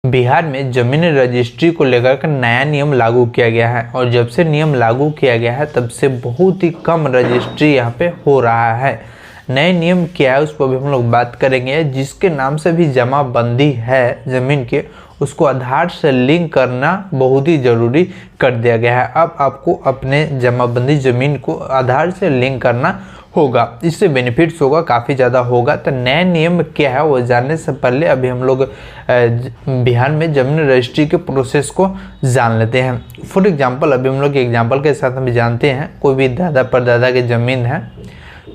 बिहार में जमीन रजिस्ट्री को लेकर का नया नियम लागू किया गया है और जब से नियम लागू किया गया है तब से बहुत ही कम रजिस्ट्री यहाँ पे हो रहा है। नए नियम क्या है उस पर भी हम लोग बात करेंगे। जिसके नाम से भी जमाबंदी है ज़मीन के, उसको आधार से लिंक करना बहुत ही ज़रूरी कर दिया गया है। अब आपको अपने जमाबंदी ज़मीन को आधार से लिंक करना होगा, इससे बेनिफिट्स होगा, काफ़ी ज़्यादा होगा। तो नया नियम क्या है वो जानने से पहले अभी हम लोग बिहार में ज़मीन रजिस्ट्री के प्रोसेस को जान लेते हैं। फॉर एग्जांपल अभी हम लोग एग्जांपल के साथ हम जानते हैं कोई भी दादा परदादा की ज़मीन है,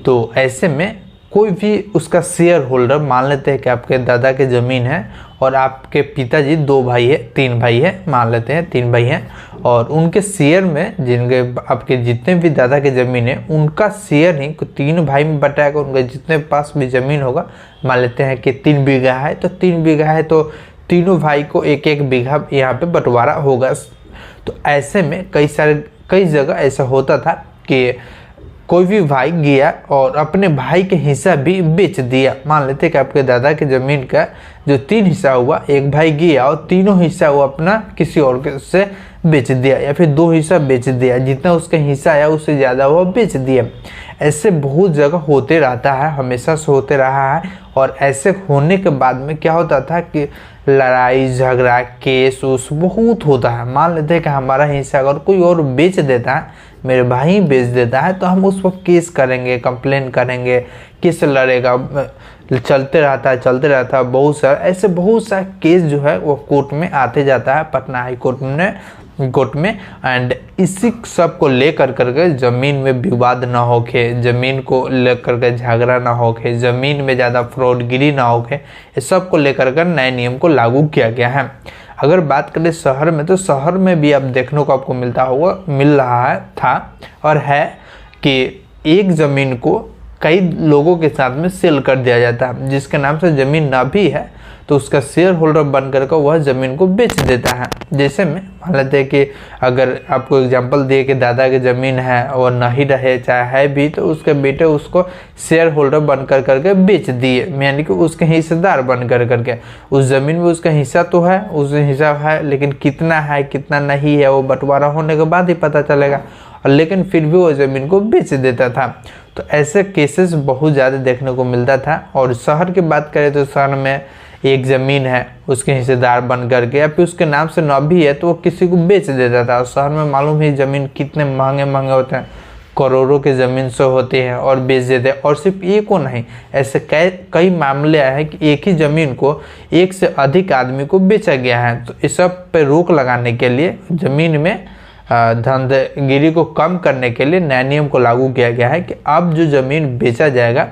तो ऐसे में कोई भी उसका शेयर होल्डर, मान लेते हैं कि आपके दादा की ज़मीन है और आपके पिताजी 2 भाई है, 3 भाई है, मान लेते हैं 3 भाई हैं, और उनके शेयर में जिनके आपके जितने भी दादा की ज़मीन है उनका शेयर ही 3 भाई में बटाएगा। उनके जितने पास भी ज़मीन होगा, मान लेते हैं कि 3 बीघा है, तो 3 बीघा है तो तीनों भाई को 1-1 बीघा यहाँ पे बंटवारा होगा। तो ऐसे में कई जगह ऐसा होता था कि कोई भी भाई गया और अपने भाई के हिस्सा भी बेच दिया। मान लेते कि आपके दादा की ज़मीन का जो 3 हिस्सा हुआ, एक भाई गया और तीनों हिस्सा वो अपना किसी और से बेच दिया, या फिर 2 हिस्सा बेच दिया, जितना उसका हिस्सा आया उससे ज़्यादा वो बेच दिया। ऐसे बहुत जगह होते रहता है, हमेशा से होते रहा है। और ऐसे होने के बाद में क्या होता था कि लड़ाई झगड़ा केस उस बहुत होता है। मान लेते हैं कि हमारा हिस्सा अगर कोई और बेच देता है, मेरे भाई बेच देता है, तो हम उस पर केस करेंगे, कंप्लेन करेंगे, केस लड़ेगा, चलते रहता है बहुत सारा केस जो है वो कोर्ट में आते जाता है, पटना हाई कोर्ट में। एंड इसी सब को लेकर करके ज़मीन में विवाद ना होके, ज़मीन को लेकर के झगड़ा ना होके, ज़मीन में ज़्यादा फ्रॉडगिरी ना होके, इस सब को लेकर के नए नियम को लागू किया गया है। अगर बात करें शहर में, तो शहर में भी अब देखने को आपको मिल रहा था और है कि एक ज़मीन को कई लोगों के साथ में सेल कर दिया जाता है। जिसके नाम से ज़मीन ना भी है तो उसका शेयर होल्डर बन करके वह ज़मीन को बेच देता है। जैसे में मान लेते हैं कि अगर आपको एग्जांपल दिए कि दादा की ज़मीन है और नहीं रहे, चाहे है भी, तो उसके बेटे उसको शेयर होल्डर बन करके बेच दिए, यानी कि उसके हिस्सेदार बन करके। उस ज़मीन में उसका हिस्सा तो है, उस हिस्सा है, लेकिन कितना है कितना नहीं है वो बंटवारा होने के बाद ही पता चलेगा, और लेकिन फिर भी वो ज़मीन को बेच देता था। तो ऐसे केसेस बहुत ज़्यादा देखने को मिलता था। और शहर की बात करें तो शहर में एक ज़मीन है, उसके हिस्सेदार बन करके, या फिर उसके नाम से न भी है तो वो किसी को बेच देता था। शहर में मालूम ही ज़मीन कितने महंगे होते हैं, करोड़ों की ज़मीन से होती है और बेच देते हैं। और सिर्फ एक को नहीं, ऐसे कई मामले आए हैं कि एक ही ज़मीन को एक से अधिक आदमी को बेचा गया है। तो इस सब पे रोक लगाने के लिए, ज़मीन में धंधेगिरी को कम करने के लिए नया नियम को लागू किया गया है कि अब जो ज़मीन बेचा जाएगा,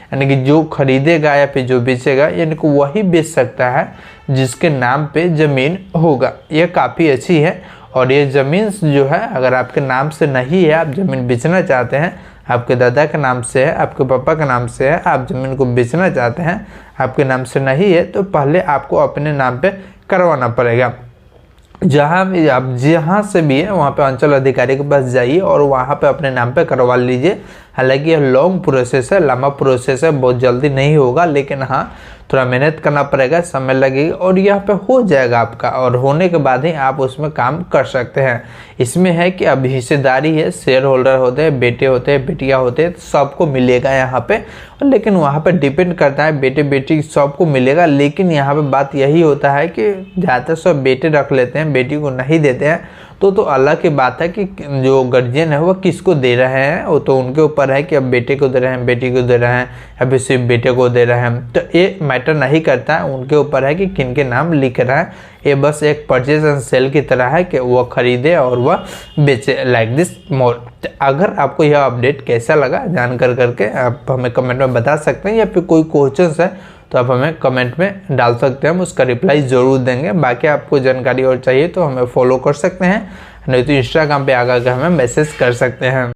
यानी कि जो खरीदेगा या फिर जो बेचेगा, यानी कि वही बेच सकता है जिसके नाम पे ज़मीन होगा। यह काफ़ी अच्छी है। और ये ज़मीन जो है अगर आपके नाम से नहीं है, आप ज़मीन बेचना चाहते हैं, आपके दादा के नाम से है, आपके पापा के नाम से है, आप ज़मीन को बेचना चाहते हैं, आपके नाम से नहीं है, तो पहले आपको अपने नाम पे करवाना पड़ेगा। जहाँ भी आप जहाँ से भी है वहाँ पे अंचल अधिकारी के पास जाइए और वहाँ पे अपने नाम पे करवा लीजिए। हालांकि यह लॉन्ग प्रोसेस है, लंबा प्रोसेस है, बहुत जल्दी नहीं होगा, लेकिन हाँ थोड़ा मेहनत करना पड़ेगा, समय लगेगा और यहाँ पे हो जाएगा आपका। और होने के बाद ही आप उसमें काम कर सकते हैं। इसमें है कि अब हिस्सेदारी है, शेयर होल्डर होते हैं, बेटे होते हैं, बेटियाँ होते हैं, सबको मिलेगा यहाँ पे। लेकिन वहाँ पे डिपेंड करता है, बेटे बेटी सबको मिलेगा। लेकिन यहाँ पे बात यही होता है कि ज़्यादातर सब बेटे रख लेते हैं, बेटी को नहीं देते हैं। तो अलग की बात है कि जो गार्जियन है वो किसको दे रहे हैं, वो तो उनके ऊपर है कि अब बेटे को दे रहे हैं, बेटी को दे रहे हैं, या फिर सिर्फ बेटे को दे रहे हैं। तो ये मैटर नहीं करता है, उनके ऊपर है कि किन के नाम लिख रहा है। ये बस एक परचेज एंड सेल की तरह है कि वह खरीदे और वह बेचे, लाइक दिस मोर। अगर आपको यह अपडेट कैसा लगा जान करके आप हमें कमेंट में बता सकते हैं, या फिर कोई क्वेश्चन है तो आप हमें कमेंट में डाल सकते हैं, हम उसका रिप्लाई ज़रूर देंगे। बाकी आपको जानकारी और चाहिए तो हमें फॉलो कर सकते हैं, नहीं तो इंस्टाग्राम पे आकर के हमें मैसेज कर सकते हैं।